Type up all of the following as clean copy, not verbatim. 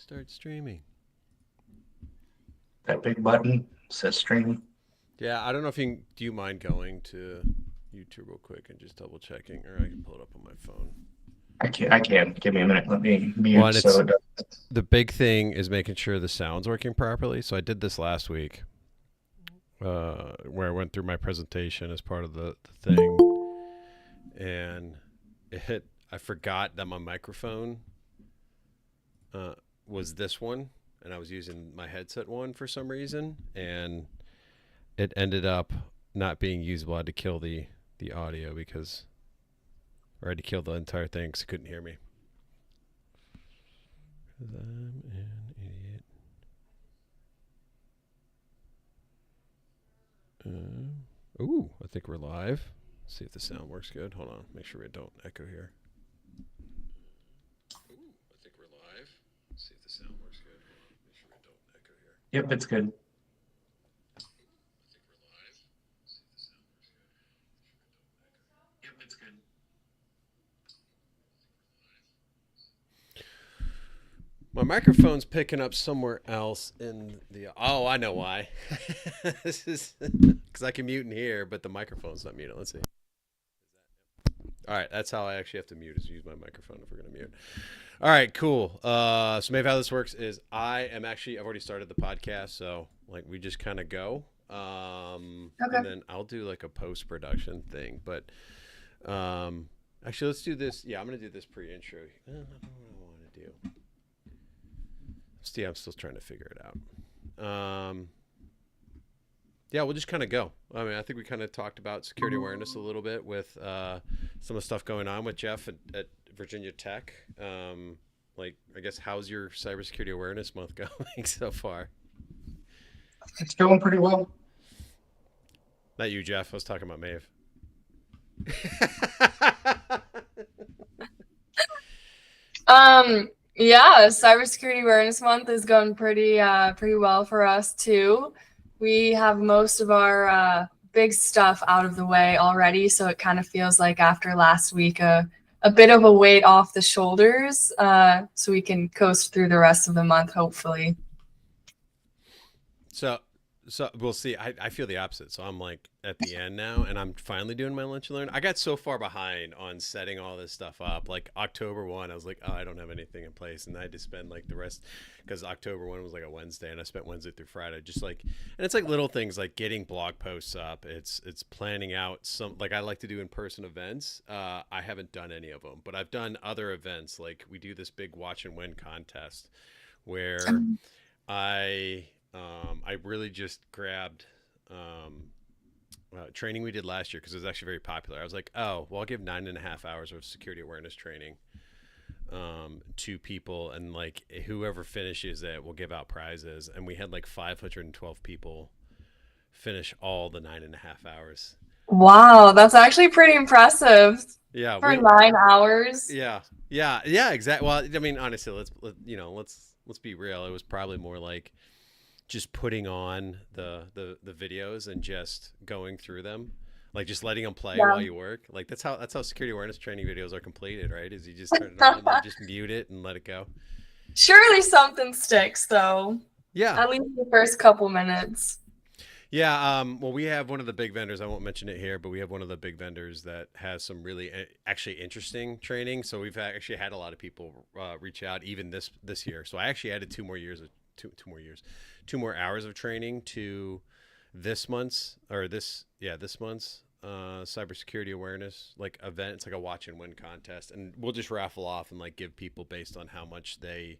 Start streaming. That big button says stream. Yeah, I don't know if you can, do you mind going to YouTube real quick and just double checking, or I can pull it up on my phone. I can. Give me a minute. Let me Well, mute and so it's it doesn't. the big thing is making sure the sound's working properly. So I did this last week, where I went through my presentation as part of the thing, and I forgot that my microphone was this one, and I was using my headset one for some reason, and it ended up not being usable. I had to kill the audio or I had to kill the entire thing because it couldn't hear me. Because I'm an idiot. Ooh, I think we're live. Let's see if the sound works good. Hold on, make sure we don't echo here. Ooh, I think we're live. Let's see if the sound works good. Hold on, make sure we don't echo here. Yep, it's good. I think we're live. Let's see if the sound works good. Make sure we don't echo here. Yep, it's good. My microphone's picking up somewhere else in the. Oh, I know why. This is because I can mute in here, but the microphone's not muted. Let's see. All right, that's how I actually have to mute, is use my microphone if we're gonna mute. All right, cool. So maybe how this works is I've already started the podcast, so like we just kind of go, Okay. and then I'll do like a post production thing. But actually, let's do this. Yeah, I'm gonna do this pre-intro. I don't know what I want to do. I'm still trying to figure it out. Yeah, we'll just kind of go. I mean, I think we kind of talked about security awareness a little bit with some of the stuff going on with Jeff at Virginia Tech. Like, I guess, how's your cybersecurity awareness month going so far? It's going pretty well. Not you, Jeff. I was talking about Maeve. Yeah, Cybersecurity Awareness Month is going pretty well for us too. We have most of our big stuff out of the way already, so it kind of feels like after last week a bit of a weight off the shoulders, so we can coast through the rest of the month, hopefully. So we'll see. I feel the opposite. So I'm like at the end now, and I'm finally doing my lunch and learn. I got so far behind on setting all this stuff up. Like October 1, I was like, oh, I don't have anything in place, and I had to spend like the rest, because October 1 was like a Wednesday, and I spent Wednesday through Friday just like, and it's like little things like getting blog posts up. It's planning out some, like I like to do in person events. I haven't done any of them, but I've done other events. Like we do this big watch and win contest where I really just grabbed training we did last year because it was actually very popular. I was like, oh, well, I'll give 9.5 hours of security awareness training to people, and like whoever finishes it will give out prizes. And we had like 512 people finish all the 9.5 hours. Wow, that's actually pretty impressive Yeah, for 9 hours. yeah, exactly. Well, I mean, honestly, let's be real. It was probably more like just putting on the videos and just going through them, like just letting them play Yeah. while you work. Like that's how security awareness training videos are completed, right? Is you just turn it on and then just mute it and let it go. Surely something sticks, though. Yeah. At least the first couple minutes. Yeah. Well, we have one of the big vendors. I won't mention it here, but we have one of the big vendors that has some really actually interesting training. So we've actually had a lot of people reach out even this year. So I actually added 2 more hours of training to this month's cybersecurity awareness like event. It's like a watch and win contest, and we'll just raffle off and like give people based on how much they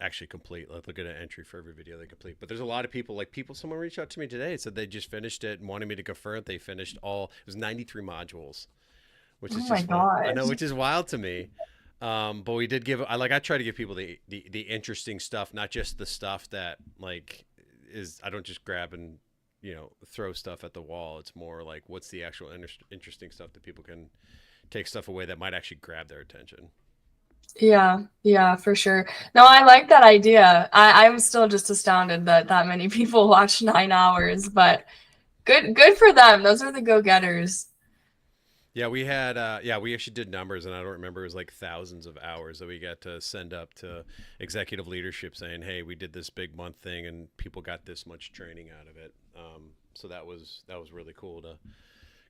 actually complete. Like look at an entry for every video they complete. But there's a lot of people. Someone reached out to me today and said they just finished it and wanted me to confirm they finished all. It was 93 modules, which Oh is my just wild. I know, gosh. which is wild to me. But we did I try to give people the interesting stuff, not just the stuff that like is, I don't just grab and throw stuff at the wall. It's more like what's the actual interesting stuff that people can take stuff away that might actually grab their attention. Yeah, for sure. No, I like that idea. I'm still just astounded that many people watch 9 hours, but good for them. Those are the go-getters. Yeah, we had we actually did numbers, and I don't remember, it was like thousands of hours that we got to send up to executive leadership saying, "Hey, we did this big month thing, and people got this much training out of it." So that was really cool to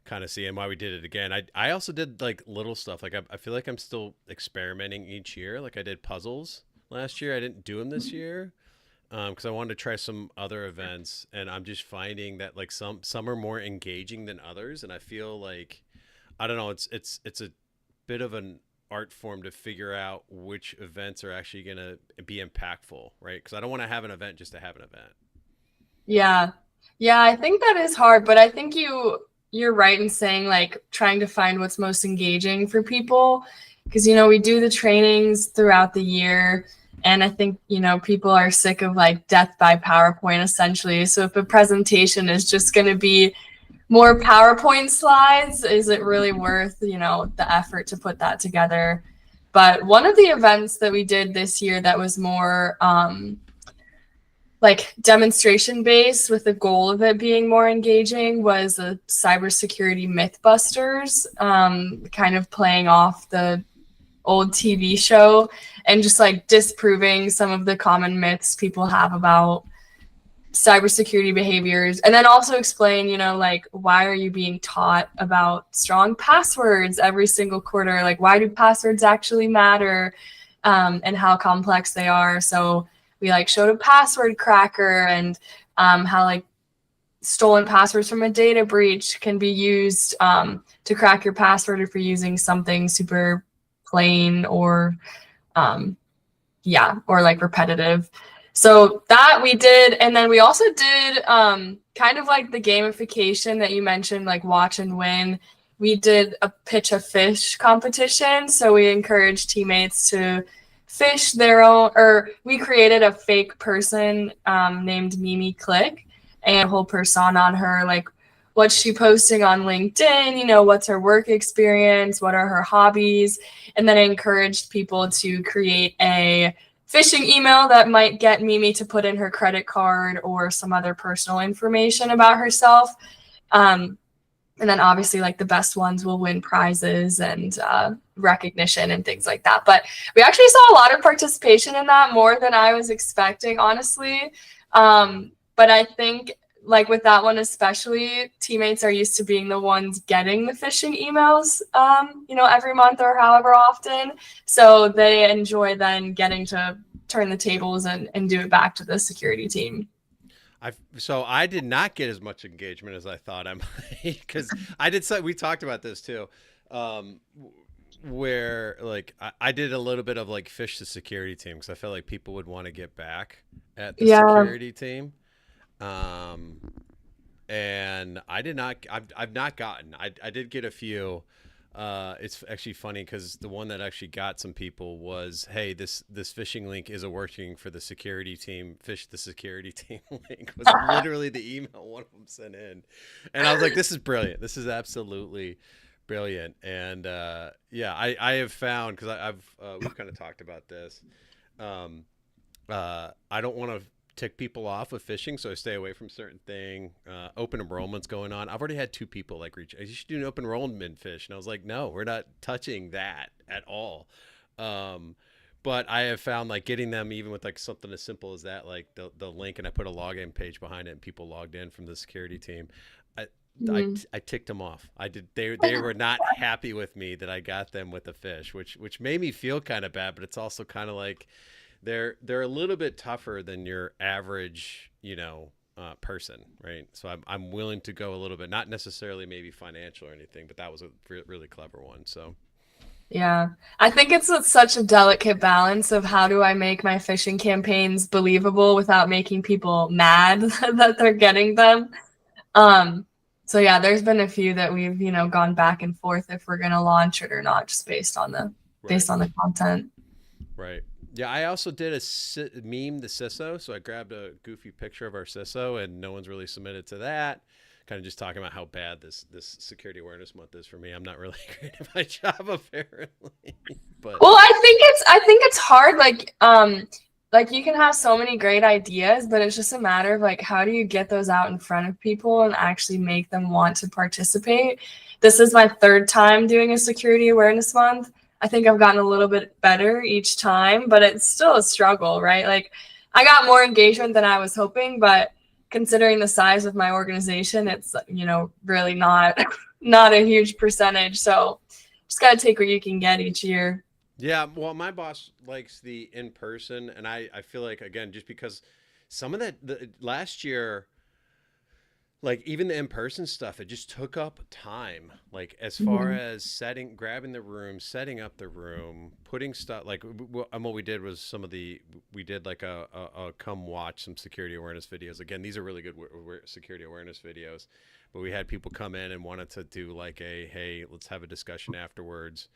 kind of see, and why we did it again. I also did like little stuff. Like I feel like I'm still experimenting each year. Like I did puzzles last year. I didn't do them this year because I wanted to try some other events, and I'm just finding that like some are more engaging than others, and I feel like I don't know. It's a bit of an art form to figure out which events are actually going to be impactful, right? Because I don't want to have an event just to have an event. Yeah. Yeah, I think that is hard, but I think you're right in saying like trying to find what's most engaging for people because we do the trainings throughout the year and I think people are sick of like death by PowerPoint essentially. So if a presentation is just going to be more PowerPoint slides, is it really worth, the effort to put that together? But one of the events that we did this year that was more like demonstration based with the goal of it being more engaging was a cybersecurity mythbusters, kind of playing off the old TV show and just like disproving some of the common myths people have about cybersecurity behaviors, and then also explain, like why are you being taught about strong passwords every single quarter? Like why do passwords actually matter, and how complex they are? So we like showed a password cracker and how like stolen passwords from a data breach can be used to crack your password if you're using something super plain or or like repetitive. So that we did. And then we also did kind of like the gamification that you mentioned, like watch and win. We did a pitch a fish competition. So we encouraged teammates to fish their own, or we created a fake person named Mimi Click and a whole persona on her, like what's she posting on LinkedIn, what's her work experience, what are her hobbies, and then I encouraged people to create a phishing email that might get Mimi to put in her credit card or some other personal information about herself. And then obviously like the best ones will win prizes and recognition and things like that. But we actually saw a lot of participation in that, more than I was expecting, honestly. But I think like with that one especially, teammates are used to being the ones getting the phishing emails, every month or however often. So they enjoy then getting to turn the tables and do it back to the security team. So I did not get as much engagement as I thought I might because I did. We talked about this too, where like I did a little bit of like fish the security team because I felt like people would want to get back at the security team. And I did not. I've not gotten. I did get a few. It's actually funny because the one that actually got some people was, hey, this phishing link isn't working for the security team. Fish the security team link was literally the email one of them sent in, and I was like, this is brilliant. This is absolutely brilliant. And I have found because we've kind of talked about this. I don't want to tick people off with phishing, so I stay away from certain thing. Open enrollment's going on. I've already had 2 people like reach, you should do an open enrollment fish, and I was like, no, we're not touching that at all. But I have found like getting them even with like something as simple as that, like the link, and I put a login page behind it, and people logged in from the security team. I ticked them off. I did. They were not happy with me that I got them with a fish, which made me feel kind of bad. But it's also kind of like they're a little bit tougher than your average, person, right? So I'm willing to go a little bit, not necessarily maybe financial or anything, but that was a really clever one. So yeah, I think it's such a delicate balance of how do I make my phishing campaigns believable without making people mad that they're getting them. So yeah, there's been a few that we've gone back and forth if we're gonna launch it or not, just based on the content. Right. Yeah, I also did a meme the CISO, so I grabbed a goofy picture of our CISO, and no one's really submitted to that. Kind of just talking about how bad this security awareness month is for me. I'm not really great at my job apparently. But well, I think it's hard. Like like you can have so many great ideas, but it's just a matter of like how do you get those out in front of people and actually make them want to participate. This is my third time doing a security awareness month. I think I've gotten a little bit better each time, but it's still a struggle, right? Like I got more engagement than I was hoping, but considering the size of my organization, it's really not not a huge percentage. So just got to take what you can get each year. Yeah, well, my boss likes the in person, and I feel like again, just because some of that last year, like even the in person stuff, it just took up time. Like as far Mhm. as grabbing the room, setting up the room, putting stuff. Like and what we did was we did like a come watch some security awareness videos. Again, these are really good security awareness videos, but we had people come in and wanted to do like a hey, let's have a discussion afterwards.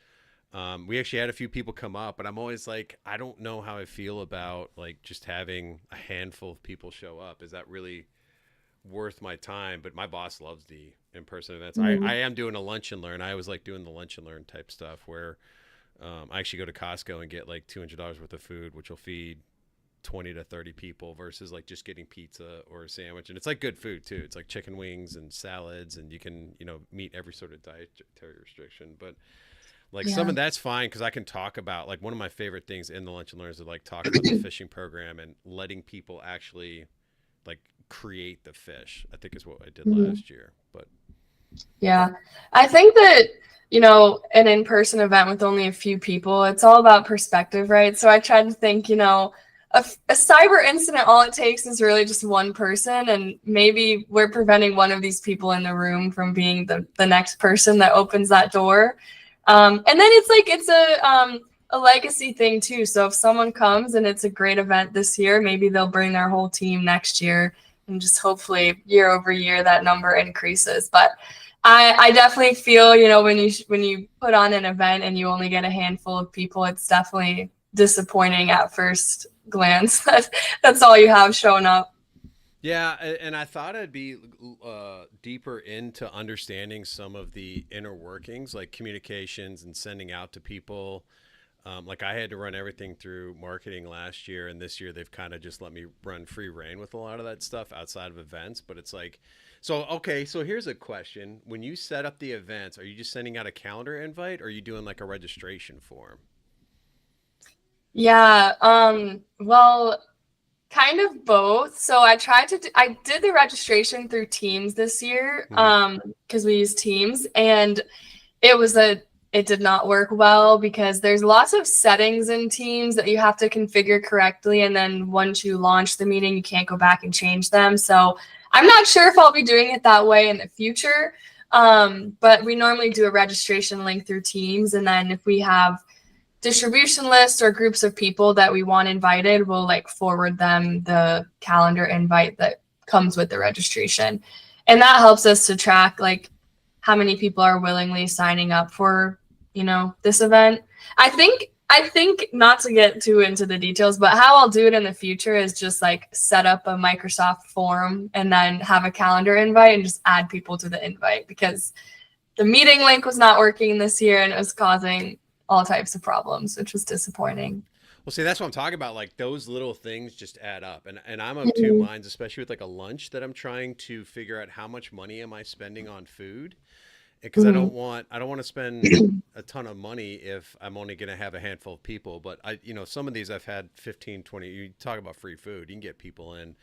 We actually had a few people come up, but I'm always like, I don't know how I feel about like just having a handful of people show up. Is that really worth my time? But my boss loves the in-person events. I Mhm. am doing a lunch and learn. I always like doing the lunch and learn type stuff where I actually go to Costco and get like $200 worth of food, which will feed 20 to 30 people versus like just getting pizza or a sandwich. And it's like good food too. It's like chicken wings and salads, and you can, meet every sort of dietary restriction. But like some Yeah. of that's fine because I can talk about like one of my favorite things in the lunch and learns is like talk about the fishing program and letting people actually like create the fish. I think is what I did Mhm. last year. But Yeah. I think that, an in-person event with only a few people, it's all about perspective, right? So I tried to think, a cyber incident, all it takes is really just one person, and maybe we're preventing one of these people in the room from being the next person that opens that door. And then it's like it's a legacy thing too. So if someone comes and it's a great event this year, maybe they'll bring their whole team next year, and just hopefully year over year that number increases. But I definitely feel, when you put on an event and you only get a handful of people, it's definitely disappointing at first glance. That's all you have showing up. yeah, and I thought I'd be deeper into understanding some of the inner workings, like communications and sending out to people. Like I had to run everything through marketing last year, and this year they've kind of just let me run free reign with a lot of that stuff outside of events. But it's like, so okay, so here's a question: when you set up the events, are you just sending out a calendar invite, or are you doing like a registration form? Yeah. Well, kind of both. So I did the registration through Teams this year, Hmm. because we use Teams, and it was a it did not work well because there's lots of settings in Teams that you have to configure correctly, and then once you launch the meeting, you can't go back and change them. So I'm not sure if I'll be doing it that way in the future. But we normally do a registration link through Teams, and then if we have distribution lists or groups of people that we want invited, we'll like forward them the calendar invite that comes with the registration. And that helps us to track like how many people are willingly signing up for, this event. I think not to get too into the details, but how I'll do it in the future is just like set up a Microsoft form and then have a calendar invite and just add people to the invite because the meeting link was not working this year and it was causing all types of problems, which was disappointing. Well, see, that's what I'm talking about. Like those little things just add up, and I'm of two Mhm. minds, especially with like a lunch that I'm trying to figure out how much money am I spending on food, because Mhm. I don't want to spend a ton of money if I'm only going to have a handful of people. But some of these I've had 15, 20. You talk about free food, you can get people in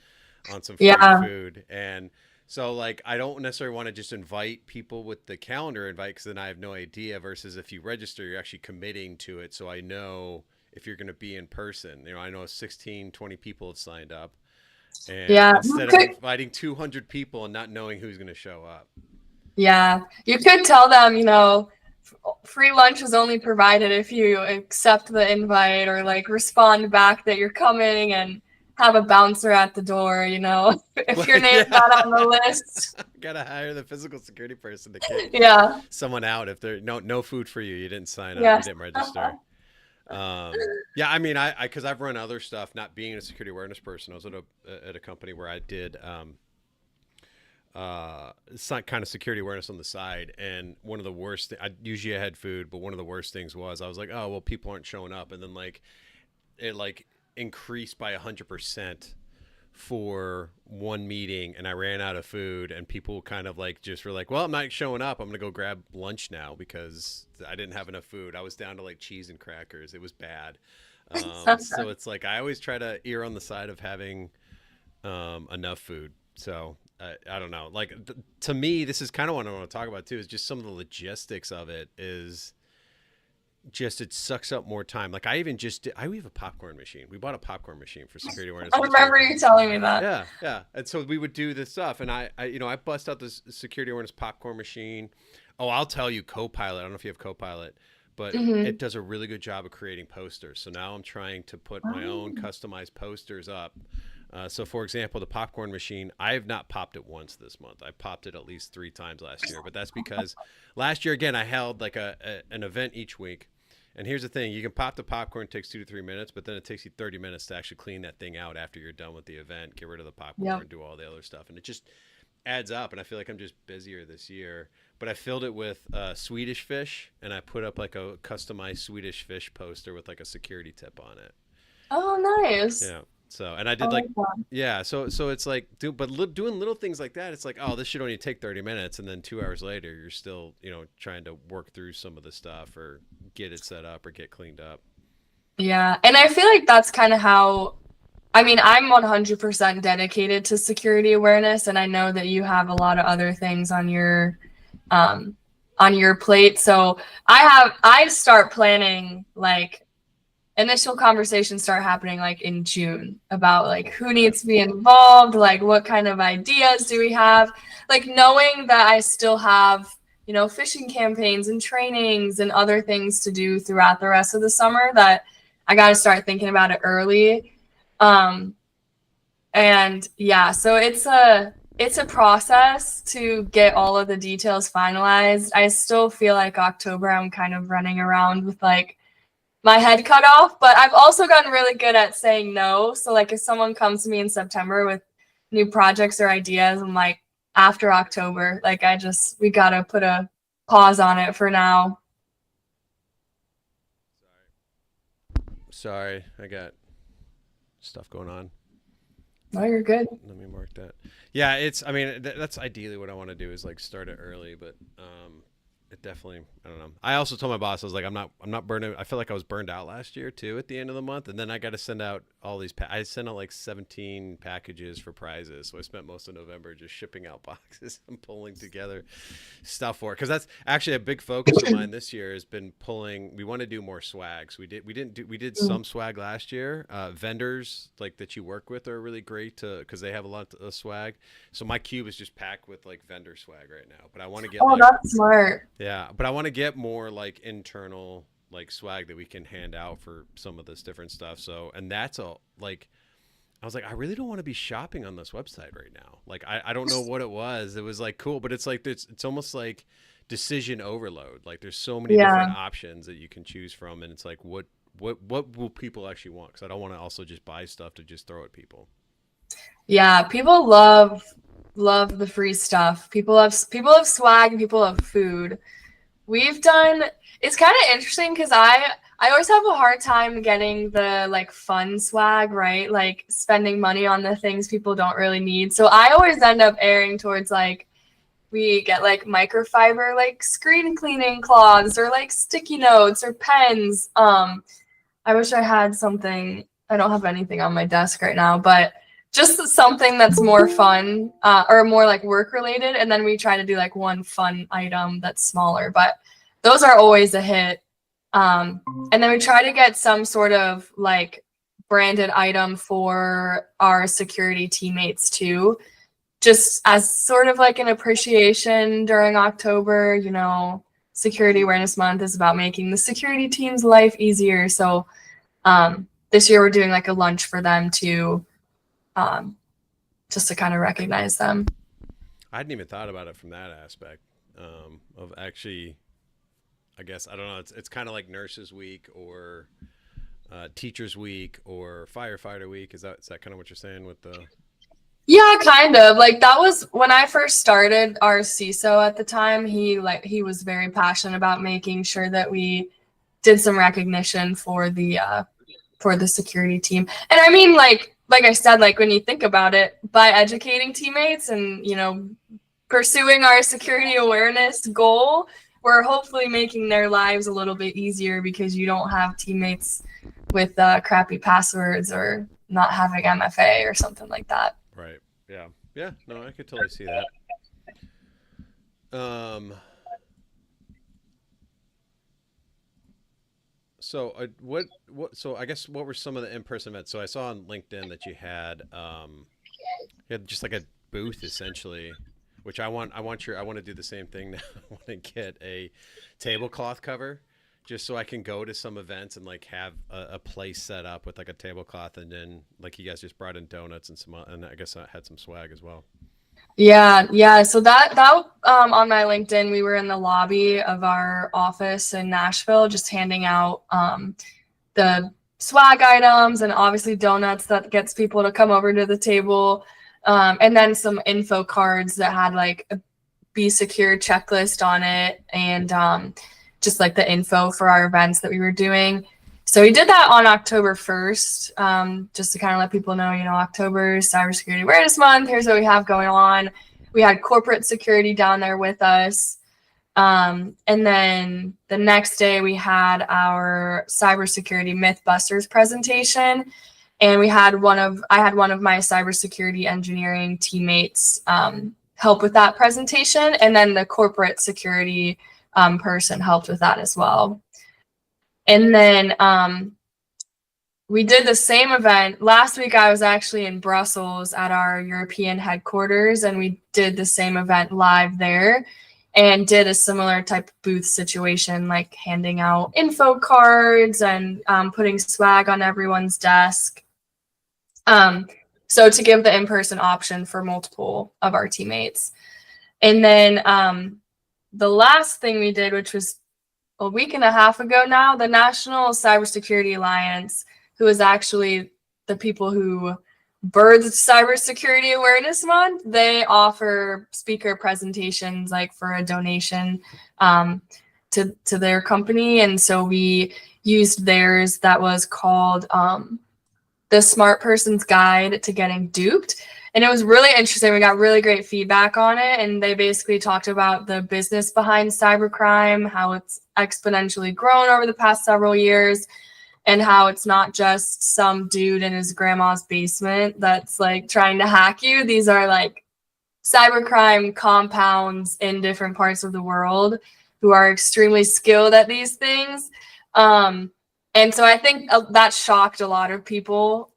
on some free Yeah. food. And so like I don't necessarily want to just invite people with the calendar invite because then I have no idea versus if you register you're actually committing to it, so I know if you're going to be in person. I know 16, 20 people have signed up, and Yeah. You instead of could, inviting 200 people and not knowing who's going to show up. yeah. You could tell them, free lunch is only provided if you accept the invite or like respond back that you're coming and have a bouncer at the door, if Well, your name's yeah. not on the list. Gotta hire the physical security person to kick Yeah. someone out if they're no food for you. You didn't sign up. You Yes. didn't register. Yeah, I mean, because I've run other stuff. Not being a security awareness person, I was at a company where I did some kind of security awareness on the side. And one of the worst, I had food, but one of the worst things was I was like, oh well, people aren't showing up, and then like it like increased by 100% for one meeting, and I ran out of food, and people kind of like just were like, well, I'm not showing up, I'm gonna go grab lunch now because I didn't have enough food. I was down to like cheese and crackers. It was bad. So it's like I always try to err on the side of having enough food. So I don't know, like to me this is kind of what I want to talk about too, is just some of the logistics of it. Is just it sucks up more time. Like we have a popcorn machine. We bought a popcorn machine for security awareness. I remember you telling me that. Yeah. And so we would do this stuff, and I bust out this security awareness popcorn machine. Oh, I'll tell you, Copilot. I don't know if you have Copilot, but it does a really good job of creating posters. So now I'm trying to put my own customized posters up. So, for example, the popcorn machine, I have not popped it once this month. I popped it at least 3 times last year, but that's because last year, again, I held like an event each week. And here's the thing, you can pop the popcorn, it takes 2 to 3 minutes, but then it takes you 30 minutes to actually clean that thing out after you're done with the event, get rid of the popcorn, do all the other stuff. And it just adds up, and I feel like I'm just busier this year. But I filled it with Swedish fish, and I put up like a customized Swedish fish poster with like a security tip on it. Oh, nice. Yeah. So, and I did so it's like, doing little things like that, it's like, oh, this should only take 30 minutes. And then 2 hours later, you're still, trying to work through some of the stuff or get it set up or get cleaned up. Yeah. And I feel like that's kind of how, I'm 100% dedicated to security awareness. And I know that you have a lot of other things on your plate. So I start planning, like, initial conversations start happening like in June about like who needs to be involved, like what kind of ideas do we have, like knowing that I still have, fishing campaigns and trainings and other things to do throughout the rest of the summer, that I got to start thinking about it early. And yeah, so it's a process to get all of the details finalized. I still feel like October I'm kind of running around with like my head cut off, but I've also gotten really good at saying no. So like if someone comes to me in September with new projects or ideas, I'm like, after October, like we gotta put a pause on it for now. Sorry, I got stuff going on. No, you're good. Let me mark that. Yeah, that's ideally what I want to do, is like start it early, but it definitely, I don't know. I also told my boss, I was like, I'm not burning. I feel like I was burned out last year too at the end of the month. And then I got to send out all these, I sent out like 17 packages for prizes. So I spent most of November just shipping out boxes and pulling together stuff for it. Cause that's actually a big focus of mine this year, has been we want to do more swag. So we did some swag last year. Vendors like that you work with are really great cause they have a lot of swag. So my cube is just packed with like vendor swag right now, but I want to get, that's smart. Yeah, but I want to get more like internal like swag that we can hand out for some of this different stuff. So, and that's I was like, I really don't want to be shopping on this website right now. Like, I don't know what it was. It was like cool, but it's like it's almost like decision overload. Like there's so many different options that you can choose from, and it's like what will people actually want? Because I don't want to also just buy stuff to just throw at people. Yeah, people love the free stuff. People love swag, and people love food. It's kind of interesting because I always have a hard time getting the like fun swag, right? Like spending money on the things people don't really need. So I always end up erring towards like, we get like microfiber, like screen cleaning cloths or like sticky notes or pens. I wish I had something. I don't have anything on my desk right now, but just something that's more fun or more like work related. And then we try to do like one fun item that's smaller, but those are always a hit. And then we try to get some sort of like branded item for our security teammates too, just as sort of like an appreciation during October. Security Awareness Month is about making the security team's life easier. So this year we're doing like a lunch for them too. Just to kind of recognize them. I hadn't even thought about it from that aspect of actually, I guess, I don't know. It's kind of like Nurses Week or Teachers Week or Firefighter Week. Is that kind of what you're saying with the? Yeah, kind of. Like that was when I first started our CISO at the time. He was very passionate about making sure that we did some recognition for the for the security team. And I mean, like I said, like when you think about it, by educating teammates and, you know, pursuing our security awareness goal, we're hopefully making their lives a little bit easier because you don't have teammates with crappy passwords or not having MFA or something like that. Right. Yeah. Yeah. No, I could totally see that. Um. So so I guess what were some of the in-person events? So I saw on LinkedIn that you had just like a booth essentially, which I want to do the same thing now. I want to get a tablecloth cover just so I can go to some events and like have a place set up with like a tablecloth, and then like you guys just brought in donuts and and I guess I had some swag as well. Yeah. So that on my LinkedIn, we were in the lobby of our office in Nashville, just handing out the swag items and obviously donuts that gets people to come over to the table, and then some info cards that had like a Be Secure checklist on it, and just like the info for our events that we were doing. So we did that on October 1st, just to kind of let people know, you know, October is Cybersecurity Awareness Month. Here's what we have going on. We had corporate security down there with us. And then the next day we had our cybersecurity Mythbusters presentation. And I had one of my cybersecurity engineering teammates help with that presentation. And then the corporate security person helped with that as well. And then we did the same event. Last week I was actually in Brussels at our European headquarters, and we did the same event live there and did a similar type of booth situation, like handing out info cards and putting swag on everyone's desk. So to give the in-person option for multiple of our teammates. And then the last thing we did, which was a week and a half ago now, the National Cybersecurity Alliance, who is actually the people who birthed Cybersecurity Awareness Month, they offer speaker presentations like for a donation to their company. And so we used theirs that was called The Smart Person's Guide to Getting Duped. And it was really interesting. We got really great feedback on it. And they basically talked about the business behind cybercrime, how it's exponentially grown over the past several years, and how it's not just some dude in his grandma's basement that's like trying to hack you. These are like cybercrime compounds in different parts of the world who are extremely skilled at these things. And so I think that shocked a lot of people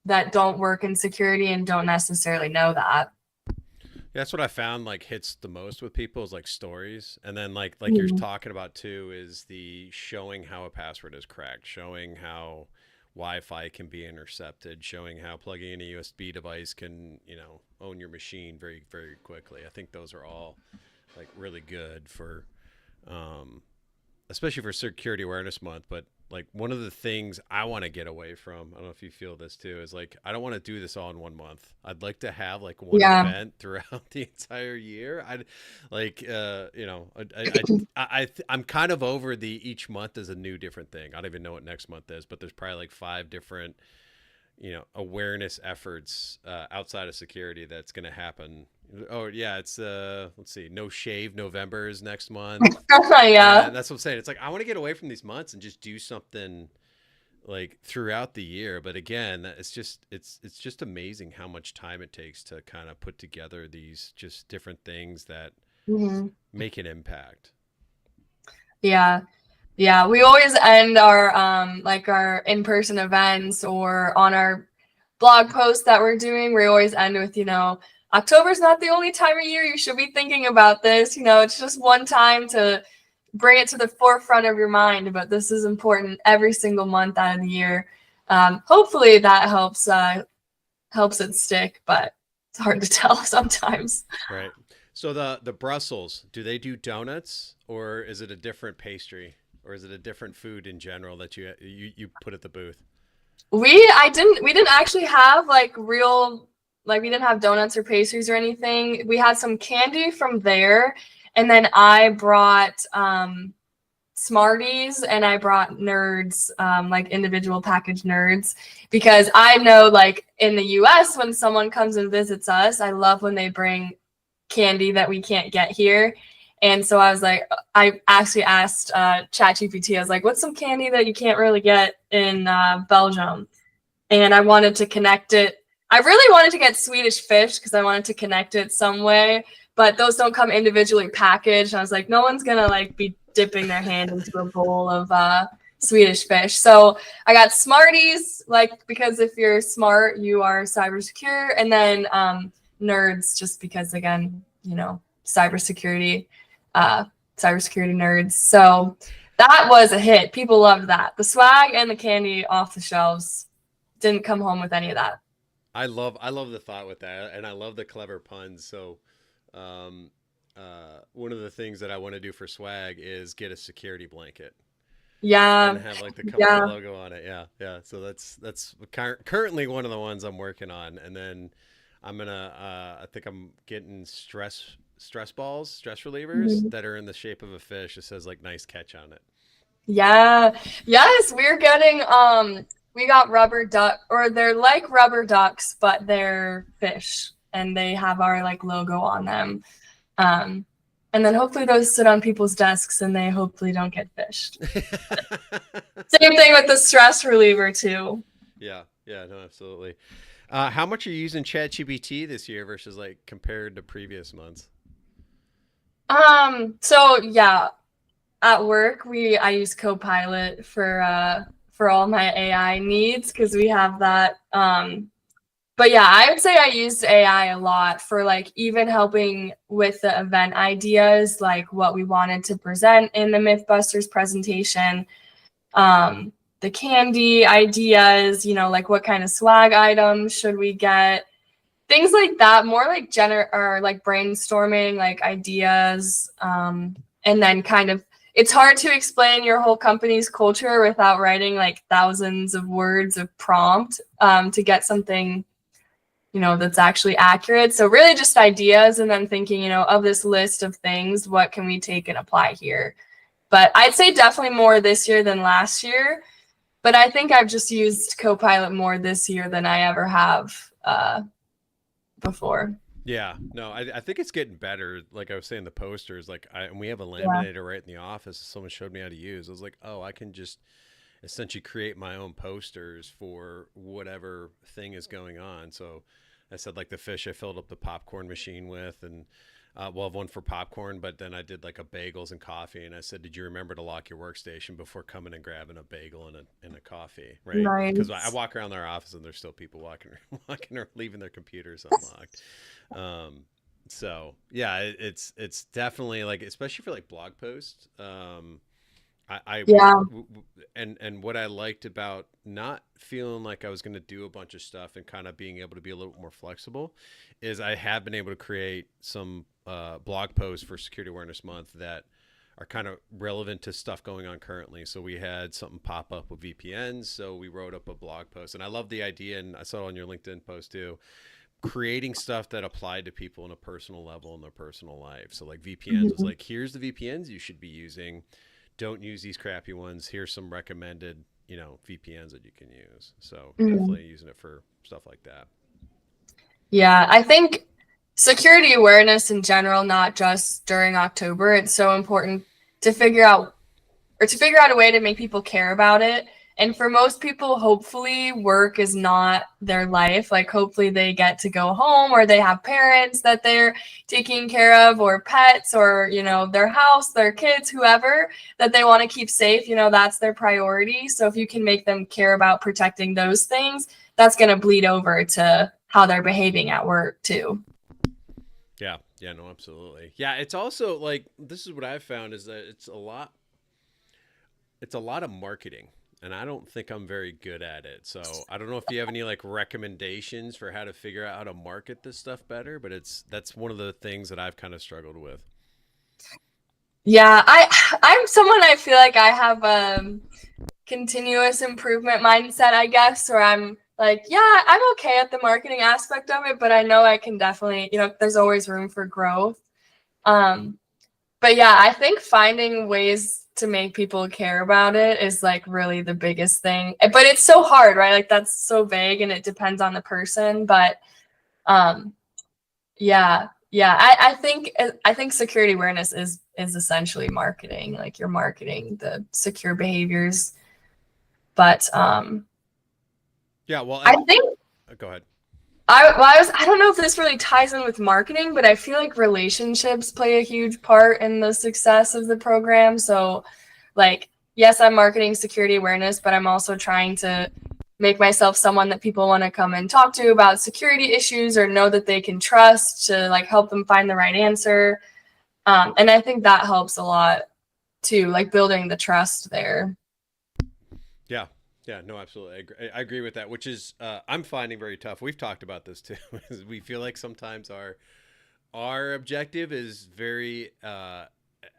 that don't work in security and don't necessarily know that. Yeah, that's what I found like hits the most with people is like stories, and then like you're talking about too is the showing how a password is cracked, showing how Wi-Fi can be intercepted, showing how plugging in a USB device can, you know, own your machine very, very quickly. I think those are all like really good for especially for Security Awareness Month. But like one of the things I want to get away from, I don't know if you feel this too, is like I don't want to do this all in 1 month. I'd like to have like one event throughout the entire year. I'd like you know, I'm kind of over the each month is a new different thing. I don't even know what next month is, but there's probably like 5 different, you know, awareness efforts outside of security that's going to happen. Oh yeah, it's let's see, No Shave November is next month. Yeah, that's what I'm saying. It's like I want to get away from these months and just do something like throughout the year. But again, it's just amazing how much time it takes to kind of put together these just different things that make an impact. Yeah, we always end our like our in-person events or on our blog posts that we're doing, we always end with, you know, October's not the only time of year you should be thinking about this. You know, it's just one time to bring it to the forefront of your mind, but this is important every single month out of the year. Hopefully that helps it stick, but it's hard to tell sometimes. Right. So the Brussels, do they do donuts, or is it a different pastry, or is it a different food in general that you put at the booth? We didn't actually have like real, like we didn't have donuts or pastries or anything. We had some candy from there, and then I brought Smarties and I brought Nerds, like individual package Nerds, because I know like in the US when someone comes and visits us, I love when they bring candy that we can't get here. And so I was like, I actually asked ChatGPT, I was like, what's some candy that you can't really get in Belgium? And I wanted to connect it. I really wanted to get Swedish fish because I wanted to connect it some way, but those don't come individually packaged. And I was like, no one's gonna like be dipping their hand into a bowl of Swedish fish. So I got Smarties, like because if you're smart, you are cyber secure, and then Nerds, just because again, you know, cybersecurity, cybersecurity nerds. So that was a hit. People loved that. The swag and the candy off the shelves. Didn't come home with any of that. I love the thought with that, and I love the clever puns. So, um, one of the things that I want to do for swag is get a security blanket and Yeah, have like the company yeah. logo on it. Yeah, yeah. So that's currently one of the ones I'm working on, and then I'm gonna I think I'm getting stress balls, stress relievers Mhm. that are in the shape of a fish. It says like "nice catch" on it. Yeah. Yes, we're getting we got rubber duck, or they're like rubber ducks, but they're fish and they have our like logo on them. Um and then hopefully those sit on people's desks and they hopefully don't get fished. Same thing with the stress reliever too. Yeah, yeah, no, absolutely. How much are you using ChatGPT this year versus like compared to previous months? So yeah, at work I use Copilot for all my AI needs because we have that. But yeah, I would say I used AI a lot for like even helping with the event ideas, like what we wanted to present in the Mythbusters presentation, the candy ideas, you know, like what kind of swag items should we get, things like that, more like or like brainstorming like ideas, and then kind of it's hard to explain your whole company's culture without writing like thousands of words of prompt to get something, you know, that's actually accurate. So really just ideas and then thinking, you know, of this list of things, what can we take and apply here? But I'd say definitely more this year than last year. But I think I've just used Copilot more this year than I ever have before. Yeah, no, I think it's getting better. Like I was saying, the posters, like and we have a Yeah. laminator right in the office. Someone showed me how to use. I was like, oh, I can just essentially create my own posters for whatever thing is going on. So I said like the fish I filled up the popcorn machine with, and we'll have one for popcorn, but then I did like a bagels and coffee, and I said, did you remember to lock your workstation before coming and grabbing a bagel and a coffee, right? Because I Nice. walk around their office and there's still people walking or leaving their computers unlocked. Um, so yeah, it's definitely like, especially for like blog posts. Yeah. And what I liked about not feeling like I was going to do a bunch of stuff and kind of being able to be a little more flexible is I have been able to create some blog posts for Security Awareness Month that are kind of relevant to stuff going on currently. So we had something pop up with VPNs, so we wrote up a blog post, and I love the idea, and I saw it on your LinkedIn post too, creating stuff that applied to people on a personal level in their personal life. So like VPNs was Mhm. like, here's the VPNs you should be using. Don't use these crappy ones. Here's some recommended, you know, VPNs that you can use. So Mhm. definitely using it for stuff like that. Yeah, I think security awareness in general, not just during October, it's so important to figure out to figure out a way to make people care about it. And for most people, hopefully, work is not their life. Like, hopefully, they get to go home or they have parents that they're taking care of, or pets, or, you know, their house, their kids, whoever that they want to keep safe. You know, that's their priority. So, if you can make them care about protecting those things, that's going to bleed over to how they're behaving at work, too. Yeah. Yeah, no, absolutely. Yeah. It's also like, this is what I've found is that it's a lot of marketing, and I don't think I'm very good at it. So I don't know if you have any like recommendations for how to figure out how to market this stuff better, but that's one of the things that I've kind of struggled with. Yeah, I'm someone, I feel like I have continuous improvement mindset, I guess, where I'm like, yeah, I'm okay at the marketing aspect of it, but I know I can definitely, you know, there's always room for growth. Um, but yeah, I think finding ways to make people care about it is like really the biggest thing. But it's so hard, right? Like that's so vague and it depends on the person. But yeah, yeah. I think security awareness is essentially marketing. Like you're marketing the secure behaviors. But Yeah. Well, I and think go ahead. I don't know if this really ties in with marketing, but I feel like relationships play a huge part in the success of the program. So, like, yes, I'm marketing security awareness, but I'm also trying to make myself someone that people want to come and talk to about security issues or know that they can trust to like help them find the right answer. And I think that helps a lot too, like building the trust there. Yeah. Yeah, no, absolutely. I agree with that, which is I'm finding very tough. We've talked about this too. Is we feel like sometimes our objective is very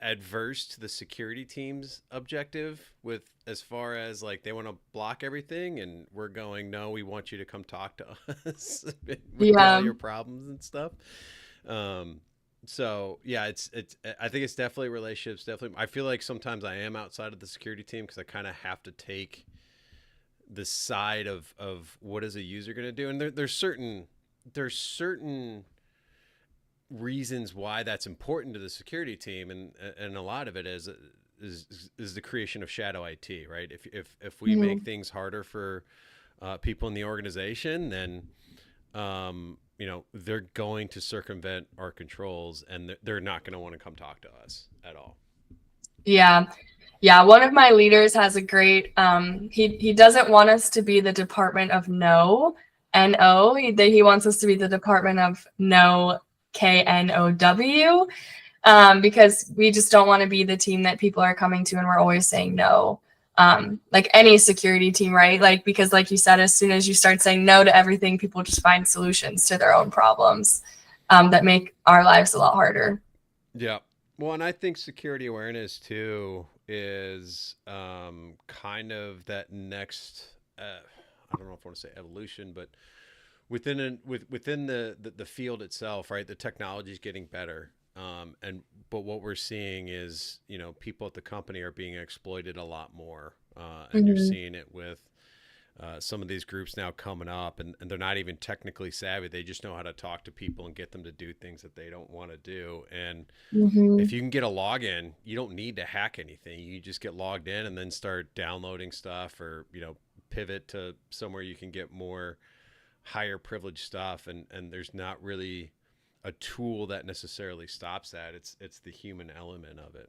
adverse to the security team's objective with as far as like they want to block everything and we're going, no, we want you to come talk to us with all Yeah. your problems and stuff. So yeah, it's I think it's definitely relationships. Definitely, I feel like sometimes I am outside of the security team because I kind of have to take the side of what is a user going to do, and there's certain reasons why that's important to the security team, and a lot of it is the creation of shadow IT, right? If we Mhm. make things harder for people in the organization, then they're going to circumvent our controls, and they're not going to want to come talk to us at all. Yeah. Yeah, one of my leaders has a great he doesn't want us to be the department of no, N-O. He wants us to be the department of no, K-N-O-W, because we just don't want to be the team that people are coming to and we're always saying no. Like any security team, right? Like because like you said, as soon as you start saying no to everything, people just find solutions to their own problems that make our lives a lot harder. Yeah. Well, and I think security awareness too is kind of that next. I don't know if I want to say evolution, but within the field itself, right? The technology is getting better, but what we're seeing is people at the company are being exploited a lot more, and you're Mhm. seeing it with some of these groups now coming up, and they're not even technically savvy. They just know how to talk to people and get them to do things that they don't want to do. And if Mhm. you can get a login, you don't need to hack anything. You just get logged in and then start downloading stuff, or pivot to somewhere you can get more higher privilege stuff. And there's not really a tool that necessarily stops that. It's the human element of it.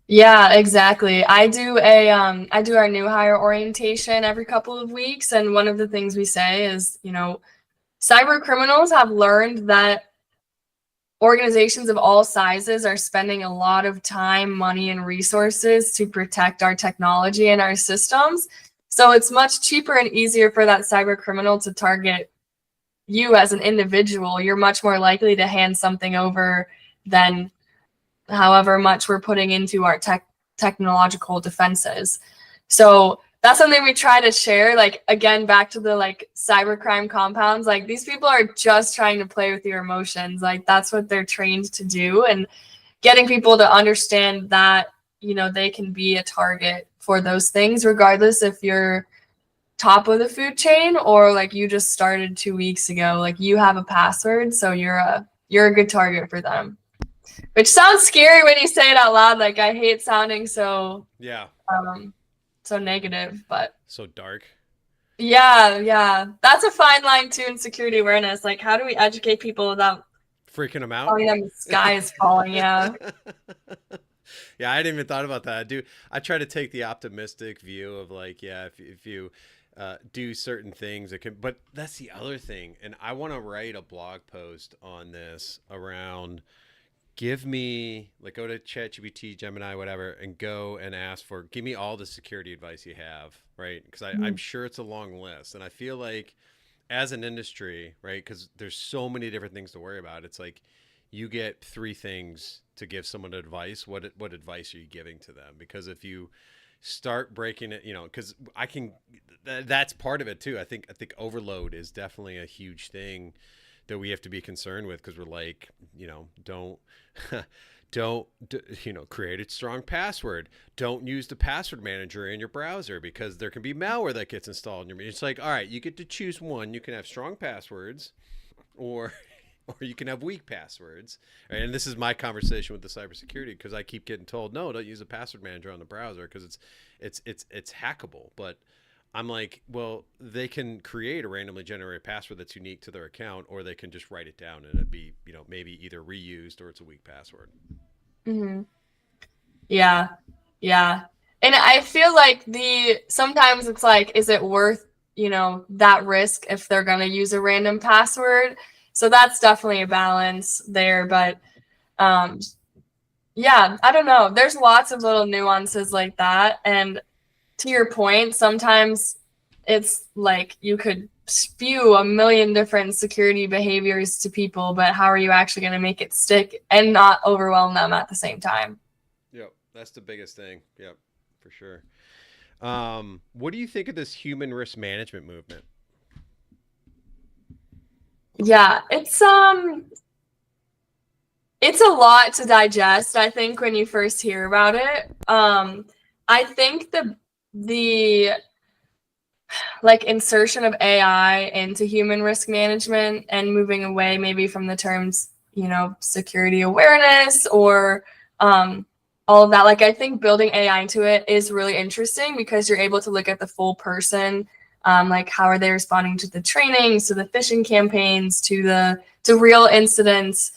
Yeah, exactly. I do our new hire orientation every couple of weeks, and one of the things we say is, cyber criminals have learned that organizations of all sizes are spending a lot of time, money, and resources to protect our technology and our systems. So it's much cheaper and easier for that cyber criminal to target you as an individual. You're much more likely to hand something over than however much we're putting into our technological defenses. So that's something we try to share. Like again, back to the like cybercrime compounds, like these people are just trying to play with your emotions. Like that's what they're trained to do. And getting people to understand that, they can be a target for those things, regardless if you're top of the food chain or like you just started 2 weeks ago. Like you have a password, so you're a good target for them. Which sounds scary when you say it out loud. Like I hate sounding Yeah. um so negative, but So dark. yeah, yeah. That's a fine line too in security awareness. Like how do we educate people without Freaking them out. telling them the sky is falling? Yeah. Yeah, I hadn't even thought about that. I try to take the optimistic view of like, yeah, if you do certain things, it can. But that's the other thing, and I want to write a blog post on this around. Give me like go to ChatGPT, Gemini, whatever, and go and ask for give me all the security advice you have, right? Because I'm Mhm. sure it's a long list, and I feel like as an industry, right? Because there's so many different things to worry about. It's like you get three things to give someone advice. What advice are you giving to them? Because if you start breaking it, because that's part of it too. I think overload is definitely a huge thing that we have to be concerned with because we're like, don't create a strong password. Don't use the password manager in your browser because there can be malware that gets installed in your. It's like, all right, you get to choose one. You can have strong passwords, or or you can have weak passwords. Right? And this is my conversation with the cybersecurity, because I keep getting told, no, don't use a password manager on the browser because it's hackable. But I'm like, well, they can create a randomly generated password that's unique to their account, or they can just write it down and it'd be, maybe either reused or it's a weak password. Hmm. Yeah. Yeah. And I feel like sometimes it's like, is it worth, that risk if they're going to use a random password? So that's definitely a balance there. But yeah, I don't know. There's lots of little nuances like that. And to your point, sometimes it's like you could spew a million different security behaviors to people, but how are you actually going to make it stick and not overwhelm them at the same time? Yep, that's the biggest thing. Yep, for sure. What do you think of this human risk management movement? Yeah, it's a lot to digest, I think, when you first hear about it. I think the like insertion of AI into human risk management and moving away maybe from the terms, security awareness or all of that. Like, I think building AI into it is really interesting because you're able to look at the full person. Like, how are they responding to the trainings, to the phishing campaigns, to real incidents?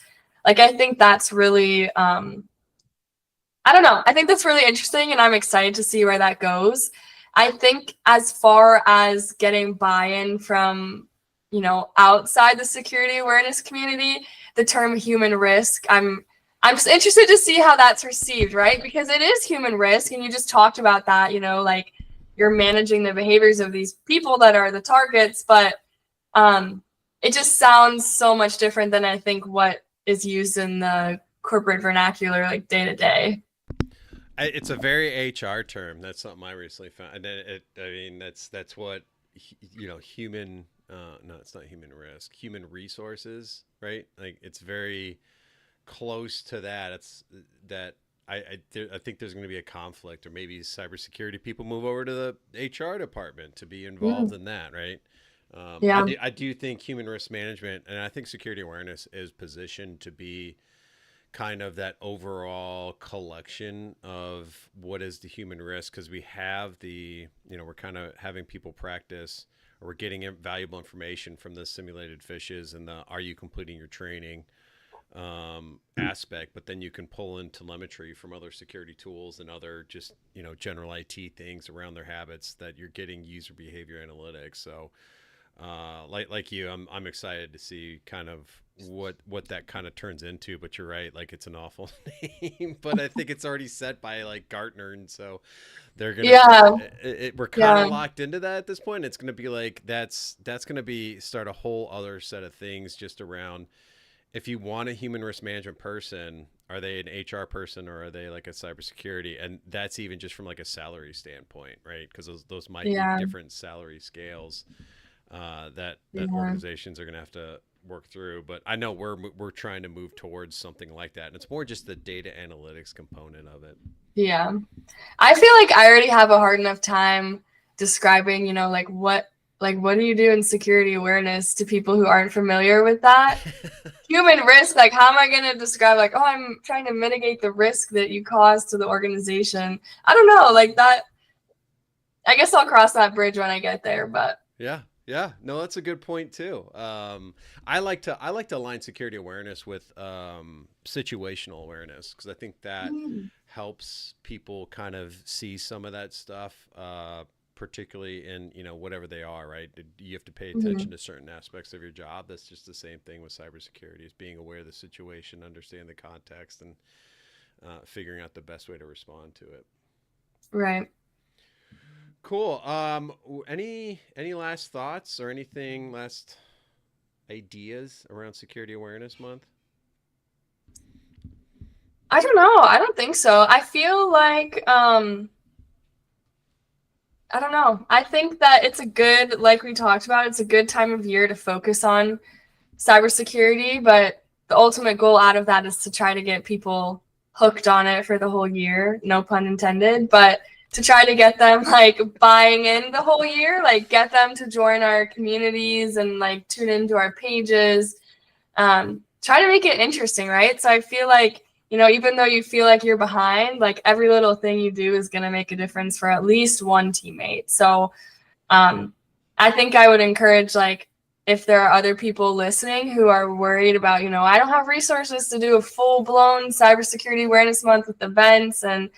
Like, I think that's really, I don't know. I think that's really interesting, and I'm excited to see where that goes. I think as far as getting buy-in from, outside the security awareness community, the term human risk, I'm just interested to see how that's received, right? Because it is human risk, and you just talked about that, like you're managing the behaviors of these people that are the targets, but it just sounds so much different than I think what is used in the corporate vernacular, like day to day. It's a very HR term. That's something I recently found. That's what human. No, it's not human risk. Human resources, right? Like, it's very close to that. It's that I think there's going to be a conflict, or maybe cybersecurity people move over to the HR department to be involved in that, right? Yeah. I do think human risk management, and I think security awareness is positioned to be kind of that overall collection of what is the human risk, because we have we're kind of having people practice, or we're getting valuable information from the simulated fishes and the are you completing your training aspect, but then you can pull in telemetry from other security tools and other just general IT things around their habits, that you're getting user behavior analytics. So like you, I'm excited to see kind of what that kind of turns into. But you're right, like, it's an awful name, but I think it's already set by like Gartner, and so they're gonna we're kind of locked into that at this point. It's gonna be like that's gonna be start a whole other set of things just around, if you want a human risk management person, are they an HR person or are they like a cybersecurity? And that's even just from like a salary standpoint, right? Because those might be different salary scales that organizations are going to have to work through. But I know we're trying to move towards something like that, and it's more just the data analytics component of it. Yeah, I feel like I already have a hard enough time describing, what do you do in security awareness to people who aren't familiar with that? Human risk, like, how am I going to describe, like, oh, I'm trying to mitigate the risk that you cause to the organization? I don't know, like that. I guess I'll cross that bridge when I get there, but. Yeah. No, that's a good point too. I like to align security awareness with situational awareness, because I think that helps people kind of see some of that stuff, particularly in whatever they are, right? You have to pay attention to certain aspects of your job. That's just the same thing with cybersecurity, is being aware of the situation, understand the context, and figuring out the best way to respond to it. Right. Cool. Any last thoughts or anything, last ideas around Security Awareness Month? I don't know. I don't think so. I feel like I don't know. I think that it's a good, like we talked about, it's a good time of year to focus on cybersecurity, but the ultimate goal out of that is to try to get people hooked on it for the whole year, no pun intended, but to try to get them like buying in the whole year, like get them to join our communities and like tune into our pages, try to make it interesting, right? So I feel like, you know, even though you feel like you're behind, like every little thing you do is going to make a difference for at least one teammate. So I think I would encourage, like, if there are other people listening who are worried about, you know, I don't have resources to do a full-blown cybersecurity awareness month with events and,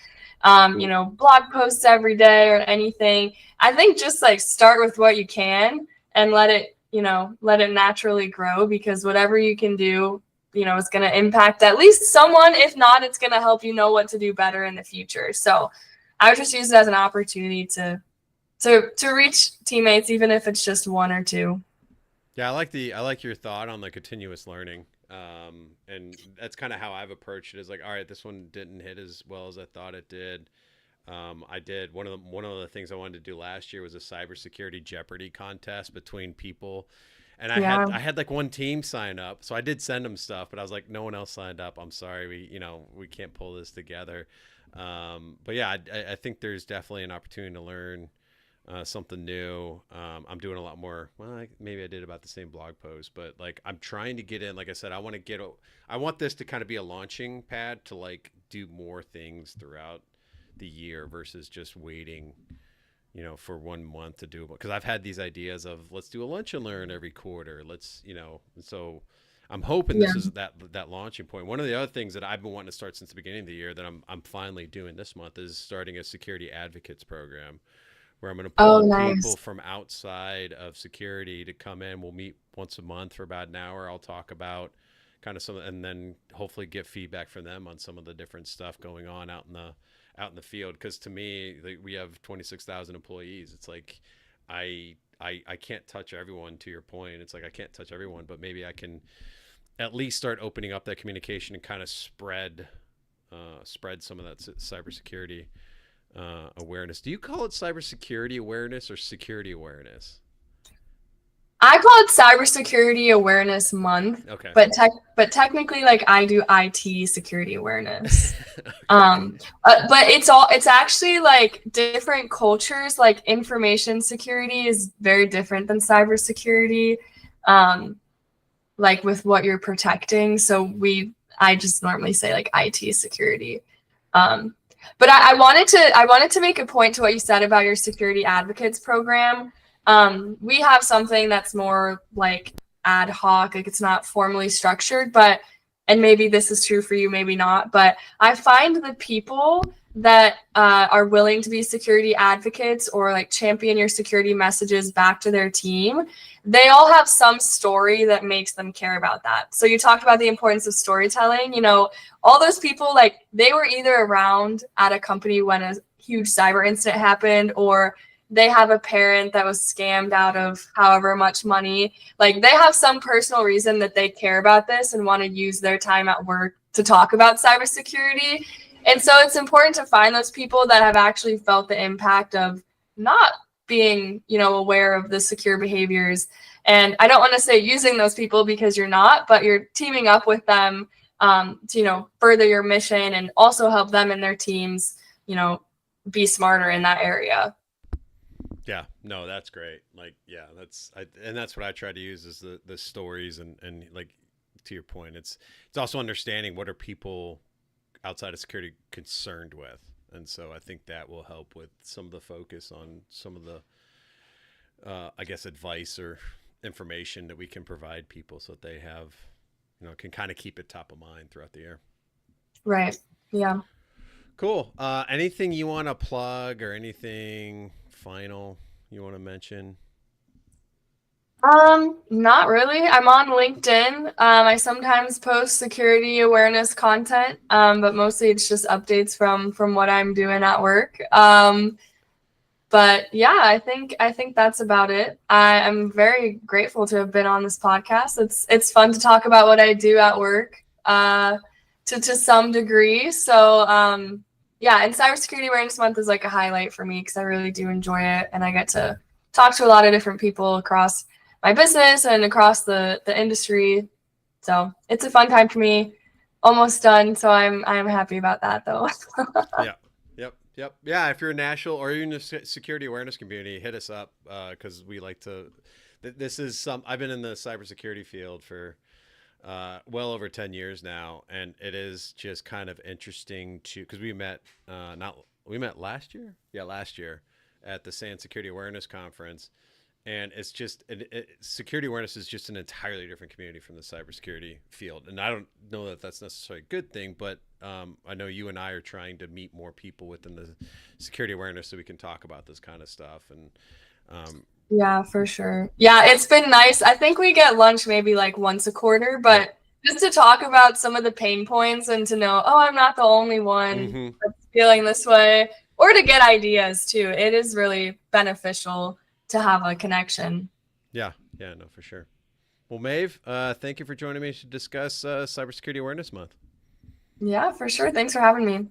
you know, blog posts every day or anything. I think just like start with what you can and let it, you know, let it naturally grow, because whatever you can do, you know, is going to impact at least someone. If not, it's going to help you know what to do better in the future. So I would just use it as an opportunity to reach teammates, even if it's just one or two. Yeah, I like your thought on the continuous learning. And that's kind of how I've approached it, is like, all right, this one didn't hit as well as I thought it did. I did one of the things I wanted to do last year was a cybersecurity Jeopardy contest between people. And I had like one team sign up. So I did send them stuff, but I was like, no one else signed up. I'm sorry. We can't pull this together. But yeah, I think there's definitely an opportunity to learn something new. I'm doing a lot more. Well, maybe I did about the same blog post, but like I'm trying to get in. Like I said, I want this to kind of be a launching pad to like do more things throughout the year versus just waiting, for 1 month to do it. Because I've had these ideas of let's do a lunch and learn every quarter. So I'm hoping this is that launching point. One of the other things that I've been wanting to start since the beginning of the year that I'm finally doing this month is starting a security advocates program, where I'm going to pull people from outside of security to come in. We'll meet once a month for about an hour. I'll talk about kind of some, and then hopefully get feedback from them on some of the different stuff going on out in the field. Because to me, we have 26,000 employees. It's like I can't touch everyone. To your point, it's like I can't touch everyone, but maybe I can at least start opening up that communication and kind of spread some of that cybersecurity awareness. Do you call it cybersecurity awareness or security awareness? I call it Cybersecurity Awareness Month. Okay. But technically, like, I do IT security awareness. But it's actually like different cultures. Like information security is very different than cybersecurity. Like with what you're protecting. So I just normally say like IT security. But I wanted to make a point to what you said about your security advocates program. We have something that's more like ad hoc, like it's not formally structured, and maybe this is true for you, maybe not, but I find the people that are willing to be security advocates or like champion your security messages back to their team, they all have some story that makes them care about that. So you talked about the importance of storytelling. All those people, like, they were either around at a company when a huge cyber incident happened, or they have a parent that was scammed out of however much money. Like, they have some personal reason that they care about this and want to use their time at work to talk about cybersecurity. And so it's important to find those people that have actually felt the impact of not being, aware of the secure behaviors. And I don't want to say using those people, because you're not, but you're teaming up with them to, further your mission and also help them and their teams, be smarter in that area. Yeah, no, that's great. Like, yeah, that's what I try to use is the stories and like, to your point, it's also understanding what are people outside of security concerned with. And so I think that will help with some of the focus on some of the, I guess, advice or information that we can provide people so that they have, can kind of keep it top of mind throughout the year. Right. Yeah. Cool. Anything you want to plug or anything final you want to mention? Not really. I'm on LinkedIn. I sometimes post security awareness content, but mostly it's just updates from what I'm doing at work. But yeah, I think that's about it. I'm very grateful to have been on this podcast. It's fun to talk about what I do at work, to some degree. So, yeah, and Cybersecurity Awareness Month is like a highlight for me because I really do enjoy it, and I get to talk to a lot of different people across my business and across the industry. So it's a fun time for me. almost done, so I'm happy about that though. Yeah. Yep. Yeah. If you're a national or even a security awareness community, hit us up because we like to. This is some. I've been in the cybersecurity field for well over 10 years now, and it is just kind of interesting to because we met not we met last year. Yeah, last year at the SAN Security Awareness Conference, and it's just security awareness is just an entirely different community from the cybersecurity field, and I don't know that that's necessarily a good thing, but I know you and I are trying to meet more people within the security awareness so we can talk about this kind of stuff. And Yeah, for sure. Yeah, it's been nice. I think we get lunch maybe like once a quarter, but just to talk about some of the pain points and to know, oh, I'm not the only one that's feeling this way, or to get ideas too. It is really beneficial to have a connection. Yeah, no, for sure. Well, Maeve, thank you for joining me to discuss Cybersecurity Awareness Month. Yeah, for sure. Thanks for having me.